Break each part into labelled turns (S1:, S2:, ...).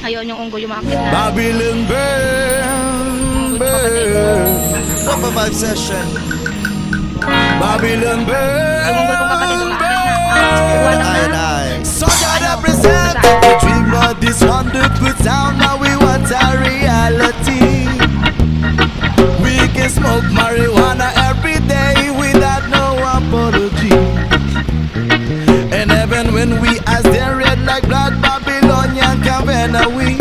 S1: Ayun, yung unggoy yung makakit na.
S2: Babylon burn, burn.
S3: Top of 5 session.
S2: Babylon burn,
S1: Yung unggoy kong kapatid umakit na.
S3: Aye.
S2: So that represent the dream of this wonderful town. Now we want a reality. We can smoke marijuana every day without no apology. And even when we as they red like blood, Babylonian Cavana we.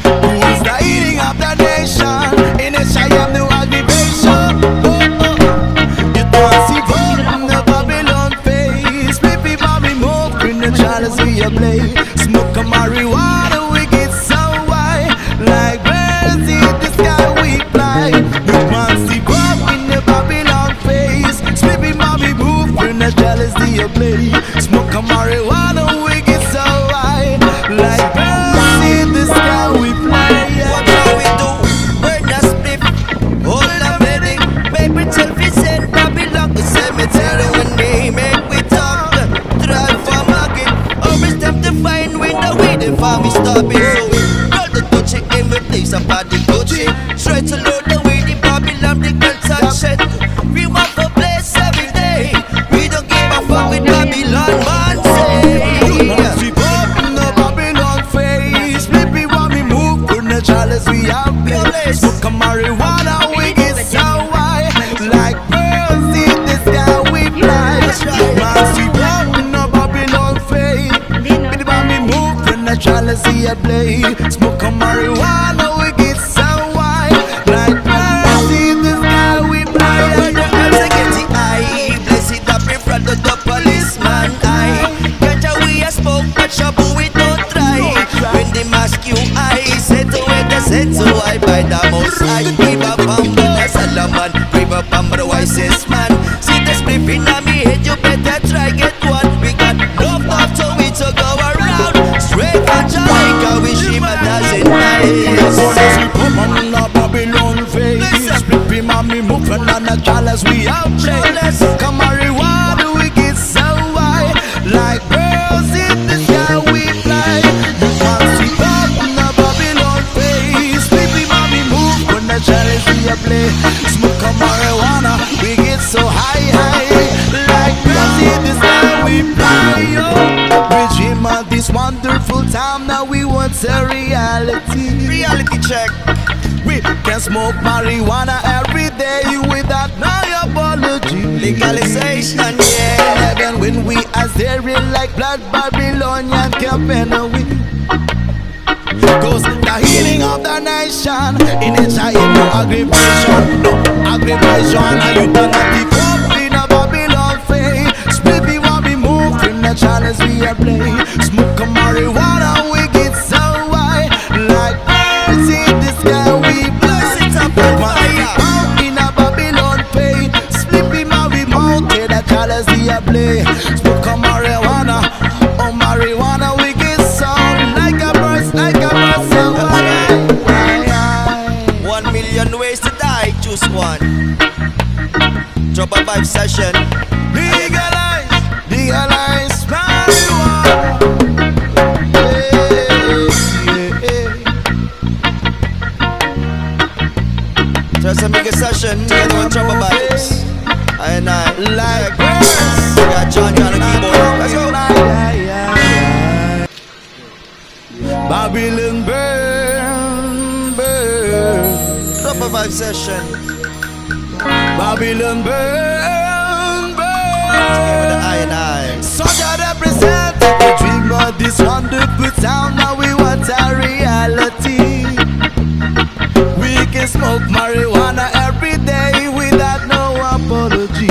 S2: Who is the eating of the nation? In a shy of the aggravation. You don't see vote in the Babylon face. Flippy Bobby move, bring the jealousy of play. Smoke a marijuana, we get so white. Like birds in the sky we fly. You don't see vote in the Babylon face. Flippy Bobby move, bring the jealousy of play. Smoke a marijuana, we get so white. Like birds in the sky we fly.
S3: What shall we do? Burn a spliff. Hold a wedding. Paper till we send Babylon the cemetery. When they make we talk, drive for market. Always them to find when the way they find we stop it. So we roll the Gucci in we place up at the Gucci. Straight to load the way the Babylon the girl touch it. We want for place every day. We don't give a fuck with Babylon man say.
S2: We pop in the Babylon face. Flippy want me move, put the chalice we have place. Smoke a marijuana, we get so white. Like birds in the sky we fly. Man, we pop in the Babylon face. Flippy want me move, put the chalice we have place. Smoke a marijuana, we get so white. Like birds in the sky we fly.
S3: Blessed up in front of the policeman. Ganja we a smoke, but shabu we don't try. When they mask you, I said to it, I said so I buy the most. I give a pump, a salaman, give a pump, the wisest man. See the spliff in me head, you better try get one. We got love to we to go around. Straight from Jamaica, we shim a dozen miles.
S2: We pop on the Babylon face. Flippy mommy moving on the chalice we have place. Come marijuana, we get so white. Like birds in the sky we fly. Once we pop on the Babylon face. Flippy mommy move when the chalice we have play. Smoke a marijuana, we get so high. Like birds in the sky we fly. We dream of this wonderful time. Now we want a reality.
S3: Reality check.
S2: We can smoke marijuana every day without no apology.
S3: Legalization, yeah.
S2: Even when we are staring like blood Babylonian Cavana we. Cause the healing of the nation in its eye no aggravation. No aggravation. And you don't have to come in a Babylon face. Spliffy want me move in the channels we are play. Smoke a marijuana we get so white. Like birds in the sky we bless it up on fire. In a Babylon pain. Spliffy man we mounted the channels we are play. Smoke a marijuana. Oh marijuana we get so like a bird, like a bird so white.
S3: 1 million ways to die, choose one. Drop a 5 session.
S2: Legalize, legalize marijuana.
S3: Just a mega session together with Drop a Vibes. I
S2: Like birds.
S3: we got John on the keyboard. Let's go.
S2: Babylon burn, burn.
S3: Drop a 5 session.
S2: Babylon burn,
S3: Together with the
S2: burn.
S3: I.
S2: So that represent the dream of this wonderful town. Now we want a reality. We can smoke marijuana every day without no apology.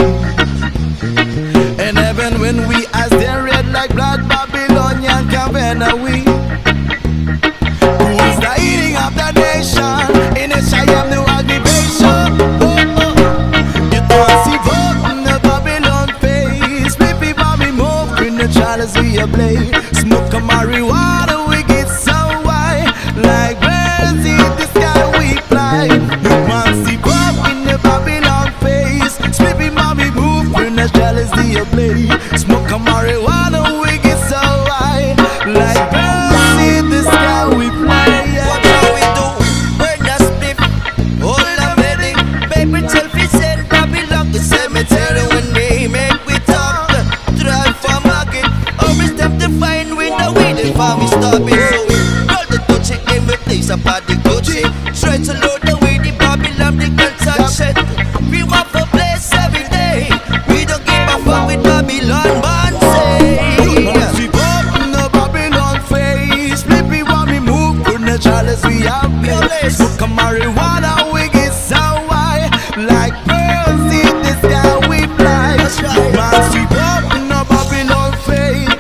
S2: And even when we as they red like blood Babylonian Cavana we. Who is the eating of the nation? In a shy of no aggravation. You don't see vote in the Babylon face. Flippy Bobby move, bring the chalice we a play. Smoke a marijuana, we get so white. Like birds in the sky we fly. You want see pop in the Babylon face. Flippy Bobby move, bring the chalice we a play. Smoke a marijuana, we get so white. Like birds in the sky.
S3: Babylon man say.
S2: Sweep up in the Babylon face. Flippy want me move from the chalice we have place. Smoke a marijuana, we get so high. Like birds in the sky we fly. Man, sweep up in the Babylon face.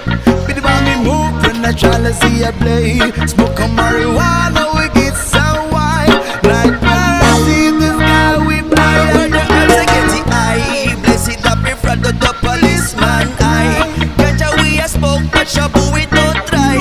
S2: Flippy want me move from the chalice we have place. Smoke a marijuana, we get so high. Like birds in the sky we fly.
S3: When the girls are getting high, blessed up in front of the policeman. I ganja we a smoke, but shabu we don't try.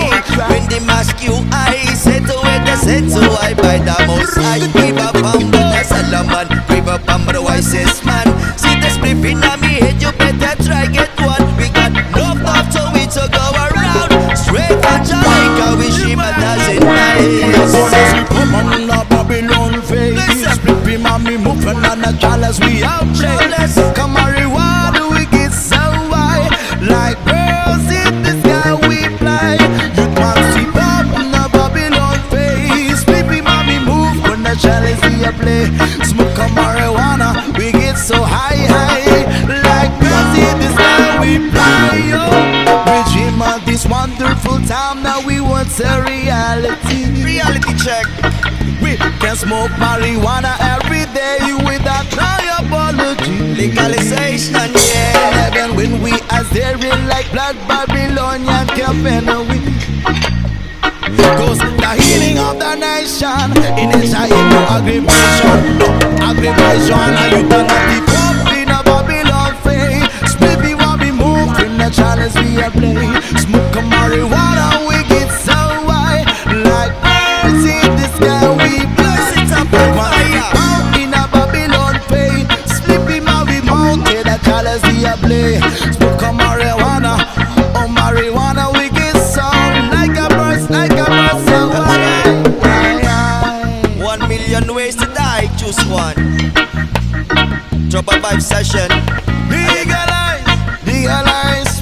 S3: When they mask you, I said to it, I said so I buy the most. I give a bum, but that's a laman. Give a bum, but the wisest man. See the spliff in me head, you better try get one. We got enough so we to go around. Straight from Jamaica, we shim a dozen miles.
S2: Sweep up on the Babylon face. Flippy mommy moving on the chalice we have place. Come marijuana, we get so high. Like birds in the sky we fly. Youth man sweep up on the Babylon face. Flippy mommy move when the chalice we have play. Smoke a marijuana, we get so high, high. Like birds in the sky we fly. We dream of this wonderful time, now we want a reality.
S3: Reality check.
S2: We can smoke marijuana every day without no apology.
S3: Legalization, yeah.
S2: Even when we are staring like black Babylonian company. Cause the healing of the nation in a time of aggravation. Aggravation, and you cannot keep up in a Babylon face. Spiffy want me move in the chalice we are play. Smoke a marijuana, we get so high. Like birds in the sky we bless it up on fire. Out in a Babylon face. Sleepy man we mounted a chalice we are play. Smoke a marijuana, oh marijuana we get so like a bird, like a bird so high.
S3: 1 million ways to die, choose one. Drop a vibe session.
S2: Legalize, legalize.